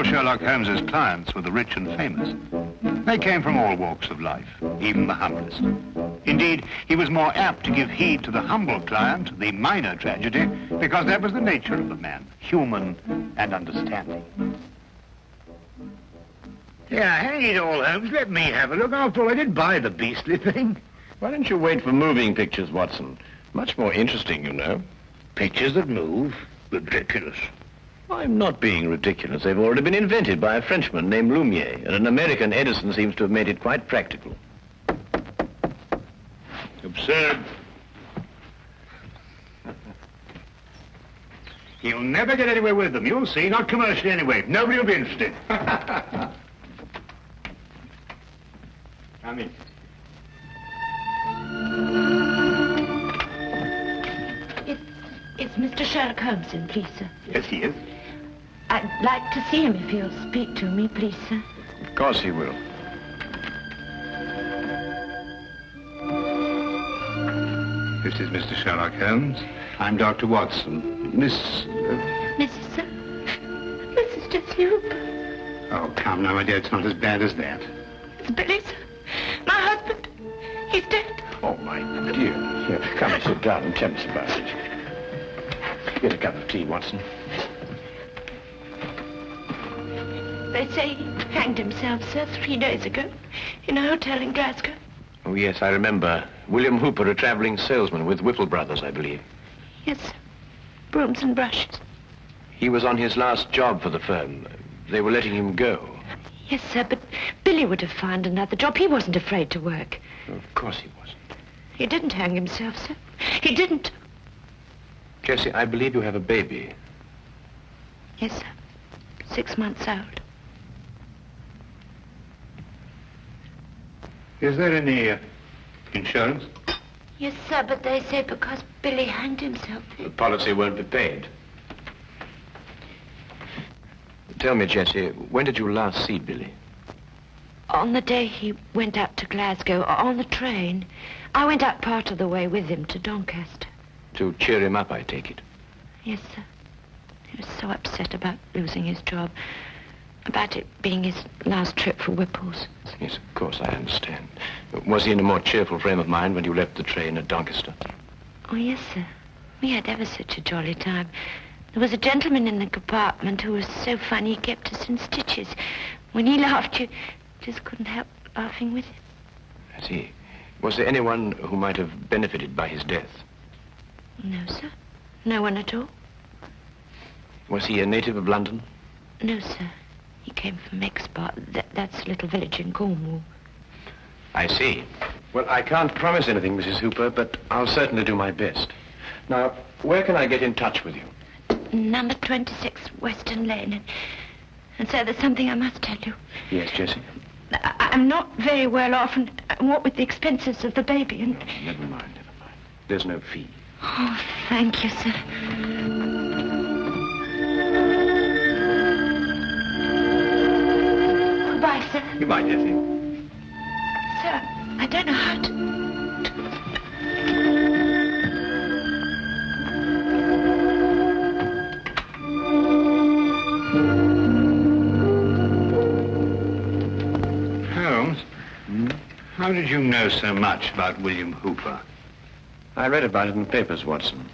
Sherlock Holmes's clients were the rich and famous. They came from all walks of life, even the humblest. Indeed, he was more apt to give heed to the humble client, the minor tragedy, because that was the nature of the man, human and understanding. Yeah, hang it all, Holmes. Let me have a look. After all, I did buy the beastly thing. Why don't you wait for moving pictures, Watson? Much more interesting, you know. Pictures that move? Ridiculous. I'm not being ridiculous. They've already been invented by a Frenchman named Lumiere, and an American, Edison, seems to have made it quite practical. Absurd. He'll never get anywhere with them, you'll see. Not commercially anyway. Nobody will be interested. Come in. It's Mr. Sherlock Holmes, please, sir. Yes, he is. I'd like to see him if he'll speak to me, please, sir. Of course he will. This is Mr. Sherlock Holmes. I'm Dr. Watson. Mrs. sir. Mrs. Jessie Hooper. Oh, come now, my dear. It's not as bad as that. It's Billy, sir. My husband. He's dead. Oh, my dear. Here, come and sit down and tell us about it. Get a cup of tea, Watson. They say he hanged himself, sir, 3 days ago in a hotel in Glasgow. Oh, yes, I remember. William Hooper, a traveling salesman with Whipple Brothers, I believe. Yes, sir. Brooms and brushes. He was on his last job for the firm. They were letting him go. Yes, sir, but Billy would have found another job. He wasn't afraid to work. Of course he wasn't. He didn't hang himself, sir. He didn't. Jessie, I believe you have a baby. Yes, sir. 6 months old. Is there any insurance? Yes, sir, but they say because Billy hanged himself. The policy won't be paid. Tell me, Jessie, when did you last see Billy? On the day he went out to Glasgow, on the train. I went out part of the way with him to Doncaster. To cheer him up, I take it. Yes, sir. He was so upset about losing his job, about it being his last trip for Whipples. Yes, of course, I understand. Was he in a more cheerful frame of mind when you left the train at Doncaster? Oh, yes, sir. We had ever such a jolly time. There was a gentleman in the compartment who was so funny he kept us in stitches. When he laughed, you just couldn't help laughing with him. I see. Was there anyone who might have benefited by his death? No, sir. No one at all. Was he a native of London? No, sir. He came from Exbar. That's a little village in Cornwall. I see. Well, I can't promise anything, Mrs. Hooper, but I'll certainly do my best. Now, where can I get in touch with you? Number 26 Western Lane. And sir, there's something I must tell you. Yes, Jessie? I'm not very well off, and what with the expenses of the baby and... Oh, never mind. There's no fee. Oh, thank you, sir. Goodbye, sir. Goodbye, Jessie. Sir, I don't know how to... Holmes, how did you know so much about William Hooper? I read about it in the papers, Watson.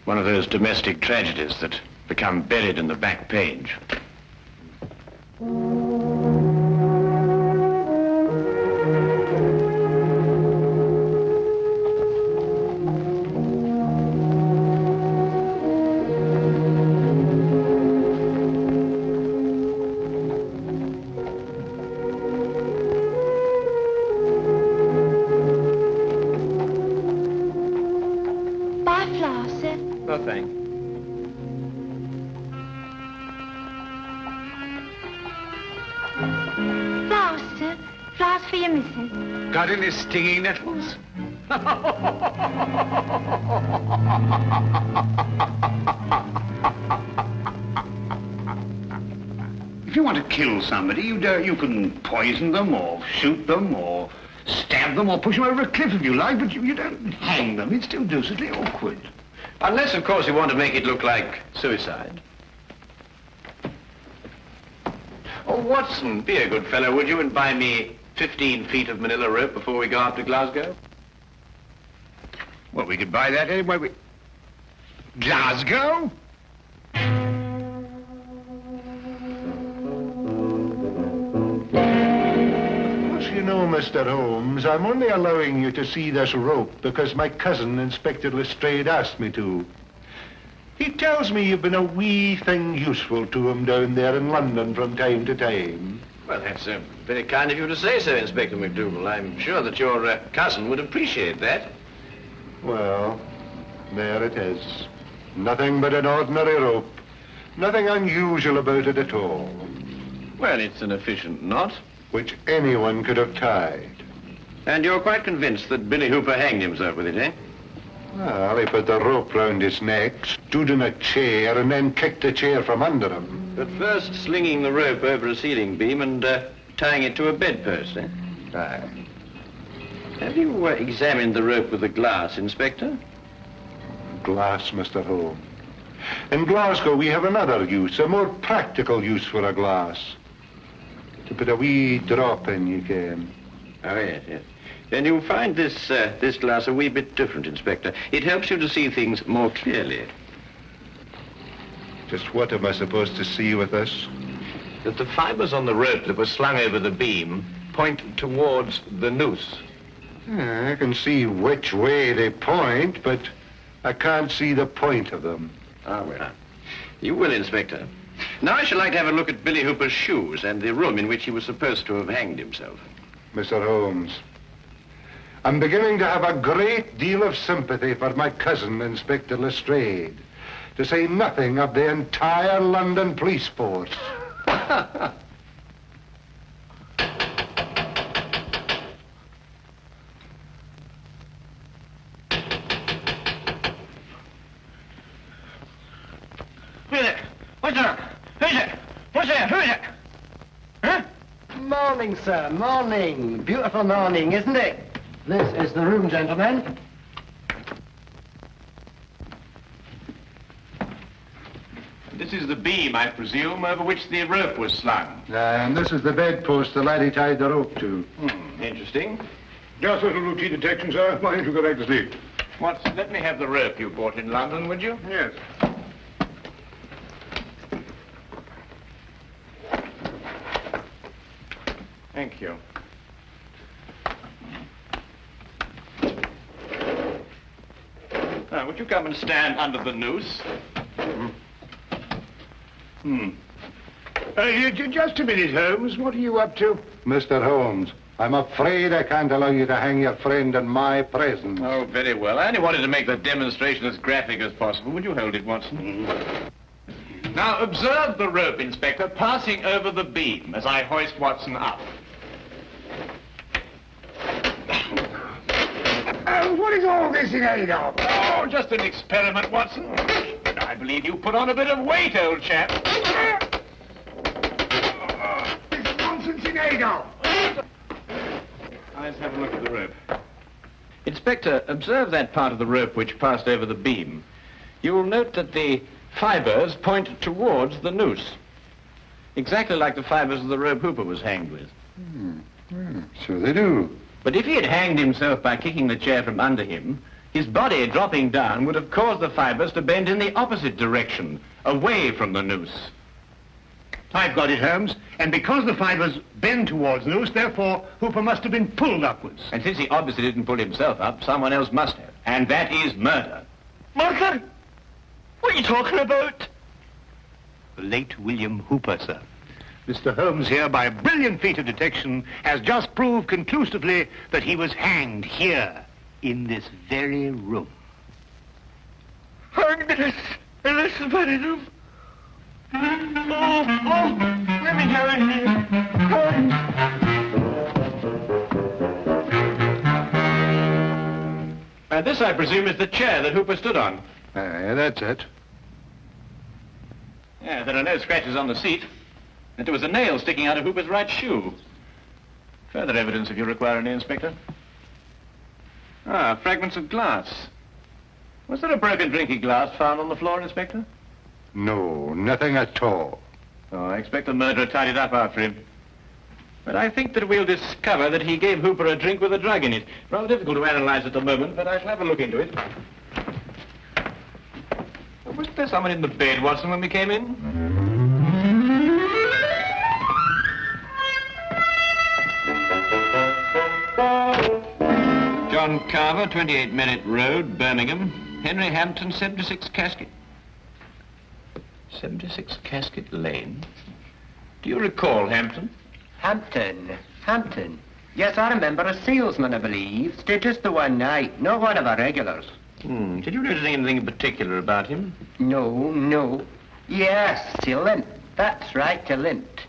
One of those domestic tragedies that become buried in the back page. No, thanks. Flowers, sir. Flowers for your missus. Got any stinging nettles? If you want to kill somebody, you can poison them or shoot them or stab them or push them over a cliff if you like, but you don't hang them. It's still deucedly awkward. Unless, of course, you want to make it look like suicide. Oh, Watson, be a good fellow, would you, and buy me 15 feet of manila rope before we go up to Glasgow? Well, we could buy that anyway. Glasgow? You know, Mr. Holmes, I'm only allowing you to see this rope because my cousin, Inspector Lestrade, asked me to. He tells me you've been a wee thing useful to him down there in London from time to time. Well, that's very kind of you to say so, Inspector McDougal. I'm sure that your cousin would appreciate that. Well, there it is. Nothing but an ordinary rope. Nothing unusual about it at all. Well, it's an efficient knot. Which anyone could have tied. And you're quite convinced that Billy Hooper hanged himself with it, eh? Well, he put the rope round his neck, stood in a chair, and then kicked the chair from under him. But first slinging the rope over a ceiling beam and tying it to a bedpost, eh? Aye. Have you examined the rope with the glass, Inspector? Glass, Mr. Holmes. In Glasgow, we have another use, a more practical use for a glass. To put a wee drop in, you can. Oh, yes, yes. Then you'll find this glass a wee bit different, Inspector. It helps you to see things more clearly. Just what am I supposed to see with this? That the fibers on the rope that were slung over the beam point towards the noose. Yeah, I can see which way they point, but I can't see the point of them. Ah, well. You will, Inspector. Now I should like to have a look at Billy Hooper's shoes and the room in which he was supposed to have hanged himself. Mr. Holmes, I'm beginning to have a great deal of sympathy for my cousin, Inspector Lestrade, to say nothing of the entire London police force. What's that? Who's it? What's that? Who is it? Huh? Morning, sir. Morning. Beautiful morning, isn't it? This is the room, gentlemen. This is the beam, I presume, over which the rope was slung. And this is the bedpost the laddie tied the rope to. Interesting. Just a little routine detection, sir. Why don't you go back to sleep? Watson, let me have the rope you bought in London, would you? Yes. Thank you. Now, would you come and stand under the noose? Just a minute, Holmes. What are you up to? Mr. Holmes, I'm afraid I can't allow you to hang your friend in my presence. Oh, very well. I only wanted to make the demonstration as graphic as possible. Would you hold it, Watson? Now, observe the rope, Inspector, passing over the beam as I hoist Watson up. What is all this in aid of? Oh, just an experiment, Watson. And I believe you put on a bit of weight, old chap. This nonsense in aid of. Let's have a look at the rope. Inspector, observe that part of the rope which passed over the beam. You will note that the fibers point towards the noose. Exactly like the fibers of the rope Hooper was hanged with. So they do. But if he had hanged himself by kicking the chair from under him, his body dropping down would have caused the fibers to bend in the opposite direction, away from the noose. I've got it, Holmes. And because the fibers bend towards the noose, therefore, Hooper must have been pulled upwards. And since he obviously didn't pull himself up, someone else must have. And that is murder. Murder? What are you talking about? The late William Hooper, sir. Mr. Holmes here, by a brilliant feat of detection, has just proved conclusively that he was hanged here, in this very room. Hanged in this very room? Let me go in here. And this, I presume, is the chair that Hooper stood on. That's it. Yeah, there are no scratches on the seat. And there was a nail sticking out of Hooper's right shoe. Further evidence if you require any, Inspector. Ah, fragments of glass. Was there a broken drinking glass found on the floor, Inspector? No, nothing at all. Oh, I expect the murderer tied it up after him. But I think that we'll discover that he gave Hooper a drink with a drug in it. Rather difficult to analyze at the moment, but I shall have a look into it. Wasn't there someone in the bed, Watson, when we came in? John Carver, 28 Minute Road, Birmingham. Henry Hampton, 76 Casket. 76 Casket Lane? Do you recall Hampton? Hampton. Yes, I remember a salesman, I believe. Stayed just the one night, not one of our regulars. Did you notice anything in particular about him? No. Yes, he limped. That's right, he limped.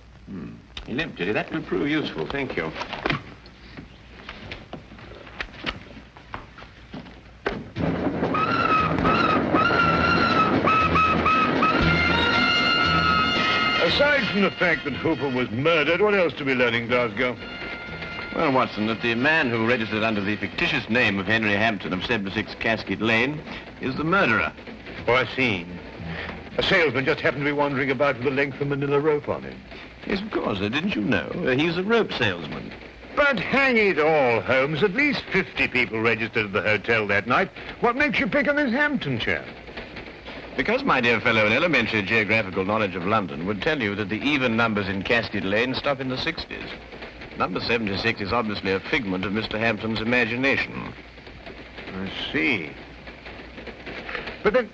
He limped, did he? That will prove useful, thank you. Aside from the fact that Hooper was murdered, what else do we learn in Glasgow? Well, Watson, that the man who registered under the fictitious name of Henry Hampton of 76 Casket Lane is the murderer. Oh, I see. A salesman just happened to be wandering about with a length of manila rope on him. Yes, of course. Didn't you know? He's a rope salesman. But hang it all, Holmes, at least 50 people registered at the hotel that night. What makes you pick on this Hampton chap? Because, my dear fellow, an elementary geographical knowledge of London would tell you that the even numbers in Casket Lane stop in the 60s. Number 76 is obviously a figment of Mr. Hampton's imagination. I see. But then,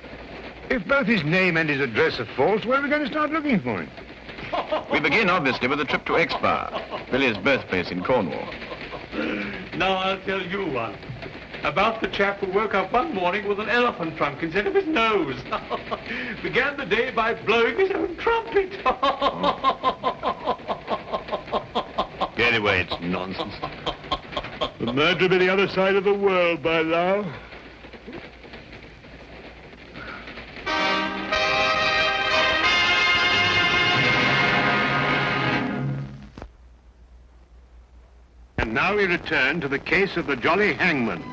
if both his name and his address are false, where are we going to start looking for him? We begin, obviously, with a trip to Exeter, Billy's birthplace in Cornwall. Now I'll tell you one. About the chap who woke up one morning with an elephant trunk instead of his nose. Began the day by blowing his own trumpet. Anyway, it's nonsense. The murderer be the other side of the world by now. And now we return to the case of the Jolly Hangman.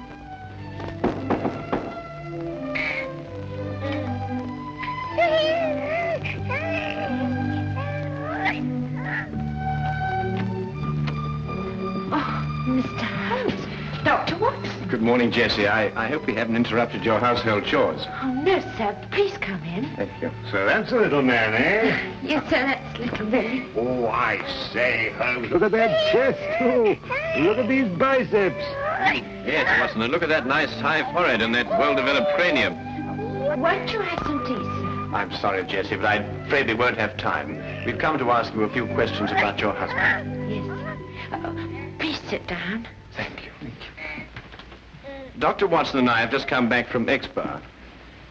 Mr. Holmes. Dr. Watson. Good morning, Jessie. I hope we haven't interrupted your household chores. Oh, no, sir. Please come in. Thank you. So that's a little man, eh? Yes, sir, that's little Billy. Oh, I say, Holmes, look at that chest, too. Look at these biceps. Yes, Watson, and look at that nice high forehead and that well-developed cranium. Won't you have some tea, sir? I'm sorry, Jessie, but I'm afraid we won't have time. We've come to ask you a few questions about your husband. Yes. Please sit down. Thank you. Dr. Watson and I have just come back from Exeter.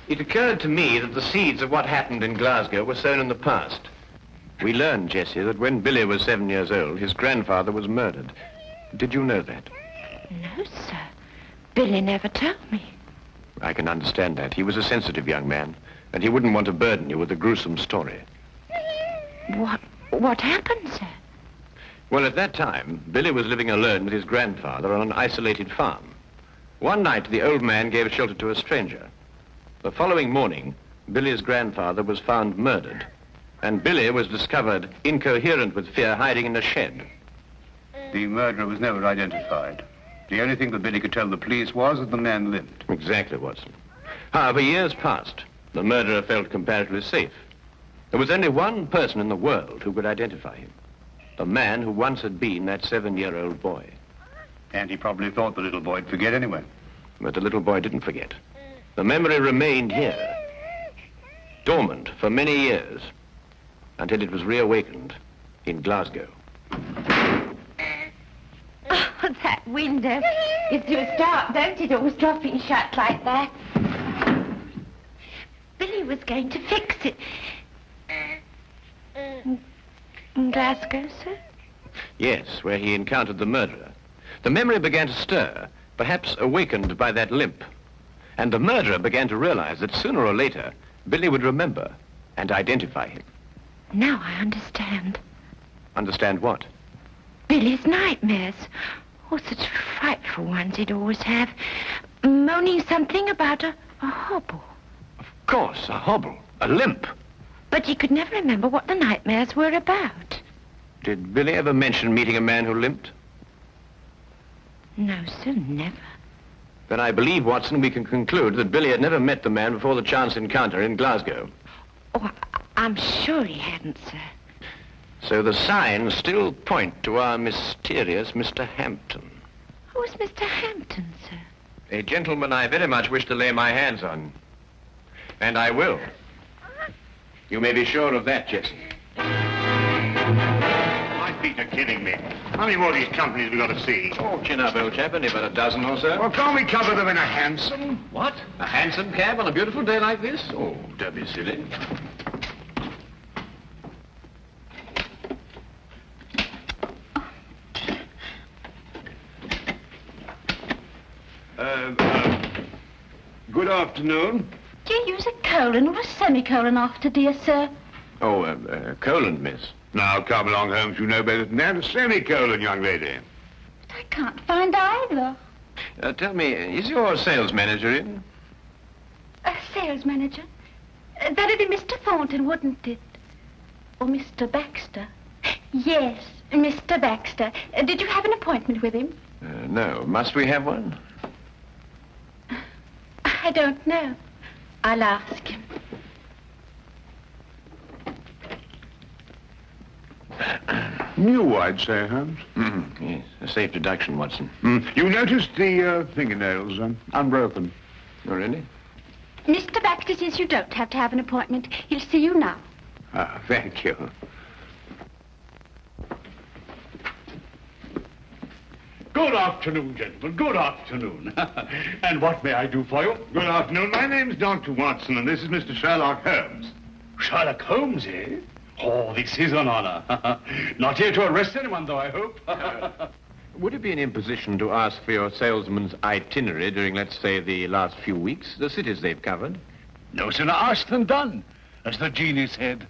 It occurred to me that the seeds of what happened in Glasgow were sown in the past. We learned, Jessie, that when Billy was 7 years old, his grandfather was murdered. Did you know that? No, sir. Billy never told me. I can understand that. He was a sensitive young man, and he wouldn't want to burden you with a gruesome story. What happened, sir? Well, at that time, Billy was living alone with his grandfather on an isolated farm. One night, the old man gave shelter to a stranger. The following morning, Billy's grandfather was found murdered, and Billy was discovered incoherent with fear hiding in a shed. The murderer was never identified. The only thing that Billy could tell the police was that the man limped. Exactly, Watson. However, years passed. The murderer felt comparatively safe. There was only one person in the world who could identify him. The man who once had been that 7-year-old boy. And he probably thought the little boy'd forget anyway. But the little boy didn't forget. The memory remained here, dormant for many years, until it was reawakened in Glasgow. Oh, that window gives you a start, don't it? Always dropping shut like that. Billy was going to fix it. In Glasgow, sir? Yes, where he encountered the murderer. The memory began to stir, perhaps awakened by that limp. And the murderer began to realize that sooner or later, Billy would remember and identify him. Now I understand. Understand what? Billy's nightmares. Oh, such frightful ones he'd always have. Moaning something about a hobble. Of course, a hobble, a limp. But he could never remember what the nightmares were about. Did Billy ever mention meeting a man who limped? No, sir, never. Then I believe, Watson, we can conclude that Billy had never met the man before the chance encounter in Glasgow. Oh, I'm sure he hadn't, sir. So the signs still point to our mysterious Mr. Hampton. Who's Mr. Hampton, sir? A gentleman I very much wish to lay my hands on. And I will. You may be sure of that, Jesse. My feet are killing me. How many more of these companies we got to see? Oh, chin up, old chap. Only about a dozen or so. Well, can't we cover them in a hansom? What? A hansom cab on a beautiful day like this? Oh, don't be silly. Good afternoon. Do you use a colon or a semicolon after, dear sir? Oh, colon, miss. Now, come along, Holmes. You know better than that. A semicolon, young lady. But I can't find either. Tell me, is your sales manager in? A sales manager? That'd be Mr. Thornton, wouldn't it? Or Mr. Baxter? Yes, Mr. Baxter. Did you have an appointment with him? No. Must we have one? I don't know. I'll ask him. New, I'd say, Holmes. Yes, a safe deduction, Watson. You noticed the fingernails unbroken. Oh, really? Mr. Baxter says you don't have to have an appointment. He'll see you now. Ah, thank you. Good afternoon, gentlemen. Good afternoon. And what may I do for you? Good afternoon. My name's Dr. Watson, and this is Mr. Sherlock Holmes. Sherlock Holmes, eh? Oh, this is an honor. Not here to arrest anyone, though, I hope. Would it be an imposition to ask for your salesman's itinerary during, let's say, the last few weeks? The cities they've covered? No sooner asked than done, as the genie said.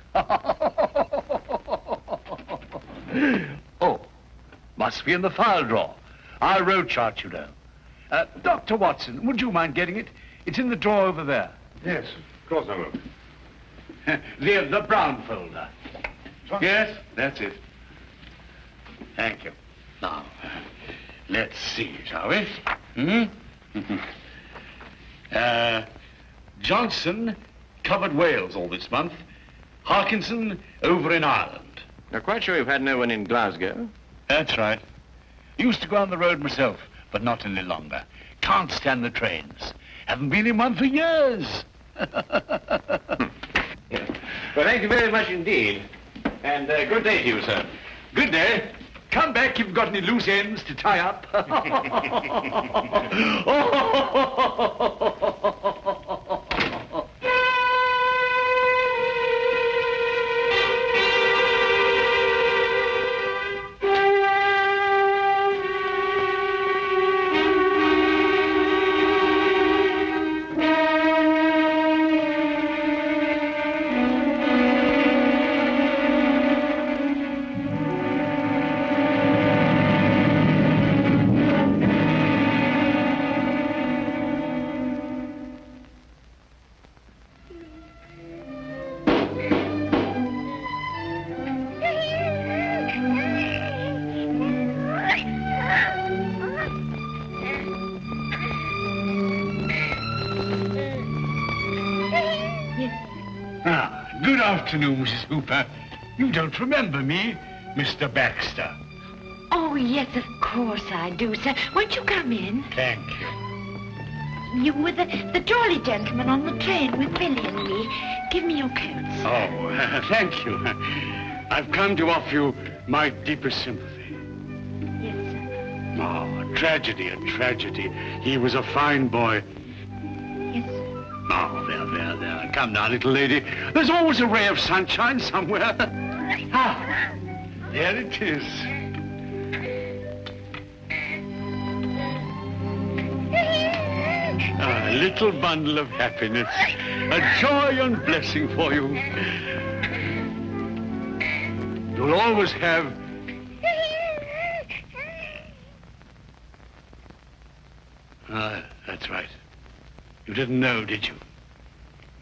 Oh, must be in the file drawer. Our road chart, you know. Dr. Watson, would you mind getting it? It's in the drawer over there. Yes, of course I will. The brown folder. Yes, that's it. Thank you. Now, let's see, shall we? Johnson covered Wales all this month. Harkinson over in Ireland. Now, quite sure you've had no one in Glasgow? That's right. Used to go on the road myself, but not any longer. Can't stand the trains. Haven't been in one for years. Well, thank you very much indeed. And good day to you, sir. Good day. Come back if you've got any loose ends to tie up. Good afternoon, Mrs. Hooper. You don't remember me, Mr. Baxter. Oh, yes, of course I do, sir. Won't you come in? Thank you. You were the jolly gentleman on the train with Billy and me. Give me your coats. Oh, thank you. I've come to offer you my deepest sympathy. Yes, sir. Oh, a tragedy, a tragedy. He was a fine boy. Yes, sir. Oh, there. Come now, little lady. There's always a ray of sunshine somewhere. Ah, there it is. A little bundle of happiness. A joy and blessing for you. You'll always have... Ah, that's right. You didn't know, did you?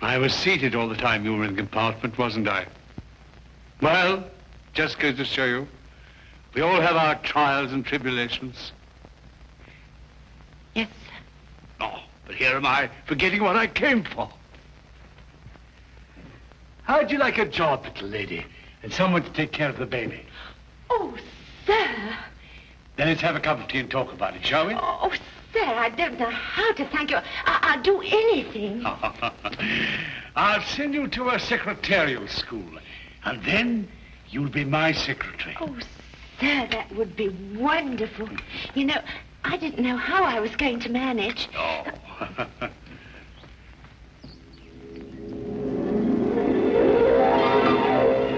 I was seated all the time you were in the compartment, wasn't I? Well, just goes to show you, we all have our trials and tribulations. Yes, sir. Oh, but here am I, forgetting what I came for. How'd you like a job, little lady, and someone to take care of the baby? Oh, sir. Then let's have a cup of tea and talk about it, shall we? Oh, sir, I don't know how to thank you. I'll do anything. I'll send you to a secretarial school, and then you'll be my secretary. Oh, sir, that would be wonderful. You know, I didn't know how I was going to manage. Oh.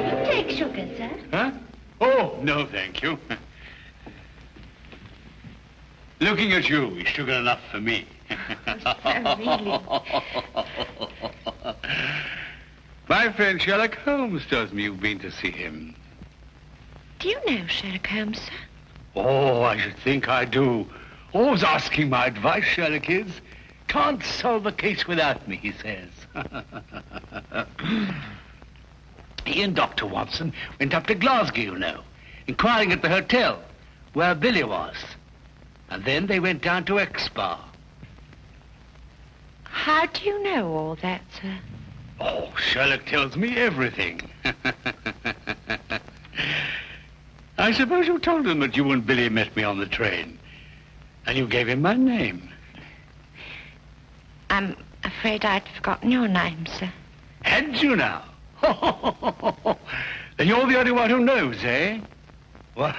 You take sugar, sir? Huh? Oh, no, thank you. Looking at you is sugar enough for me. Really? My friend Sherlock Holmes tells me you've been to see him. Do you know Sherlock Holmes, sir? Oh, I should think I do. Always asking my advice, Sherlock is. Can't solve a case without me, he says. He and Dr. Watson went up to Glasgow, you know, inquiring at the hotel where Billy was. And then they went down to Exbar. How do you know all that, sir? Oh, Sherlock tells me everything. I suppose you told him that you and Billy met me on the train. And you gave him my name. I'm afraid I'd forgotten your name, sir. Had you now? Then you're the only one who knows, eh? Well,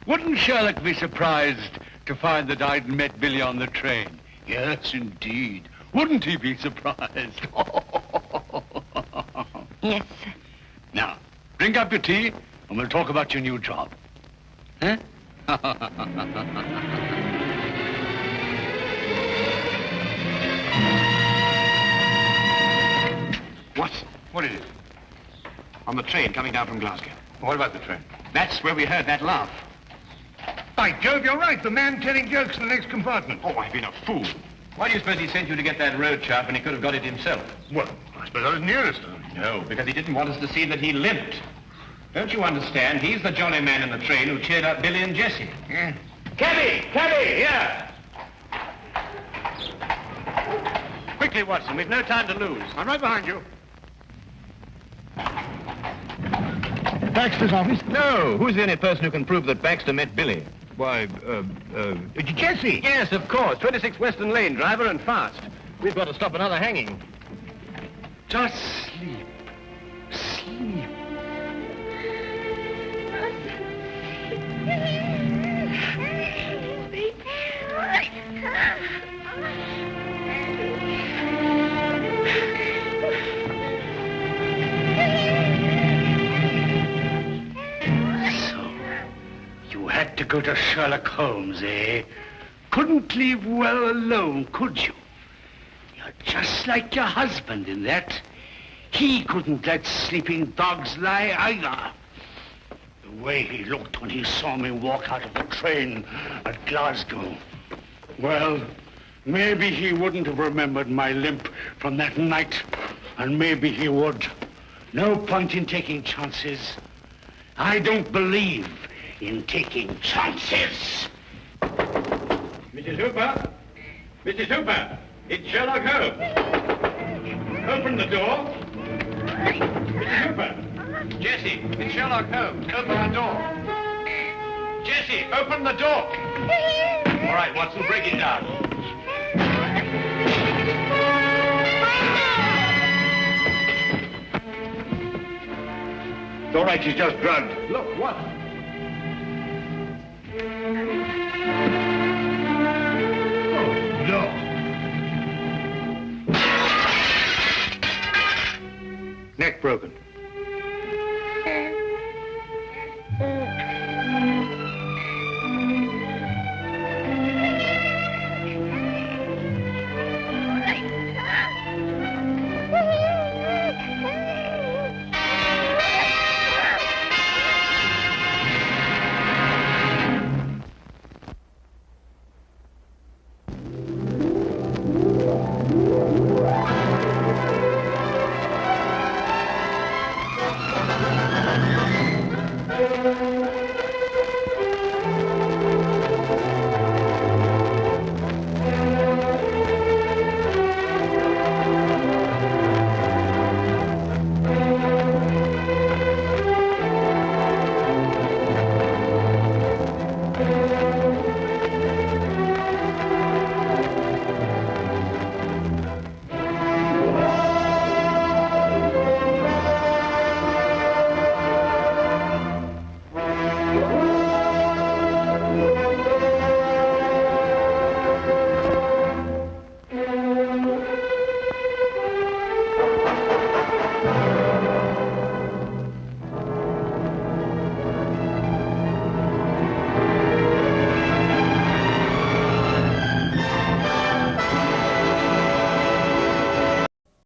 wouldn't Sherlock be surprised to find that I'd met Billy on the train? Yes, indeed. Wouldn't he be surprised? Yes, sir. Now, drink up your tea, and we'll talk about your new job. Huh? What is it? On the train coming down from Glasgow. What about the train? That's where we heard that laugh. By Jove, you're right. The man telling jokes in the next compartment. Oh, I've been a fool. Why do you suppose he sent you to get that road chart when he could have got it himself? Well, I suppose I was nearest to him. No, because he didn't want us to see that he limped. Don't you understand? He's the jolly man in the train who cheered up Billy and Jessie. Yeah. Cabby! Cabby! Here! Quickly, Watson. We've no time to lose. I'm right behind you. Baxter's office? No. Who's the only person who can prove that Baxter met Billy? Why, Jessie. Yes, of course. 26 Western Lane, driver and fast. We've got to stop another hanging. Just sleep. Sleep. You had to go to Sherlock Holmes, eh? Couldn't leave well alone, could you? You're just like your husband in that. He couldn't let sleeping dogs lie either. The way he looked when he saw me walk out of the train at Glasgow. Well, maybe he wouldn't have remembered my limp from that night, and maybe he would. No point in taking chances. I don't believe in taking chances. Mrs. Hooper! Mrs. Hooper! It's Sherlock Holmes! Open the door! Mrs. Hooper! Jessie, it's Sherlock Holmes. Open the door! Jessie, open the door! All right, Watson, break it down. It's all right, she's just drugged. Look, what? No. Neck broken.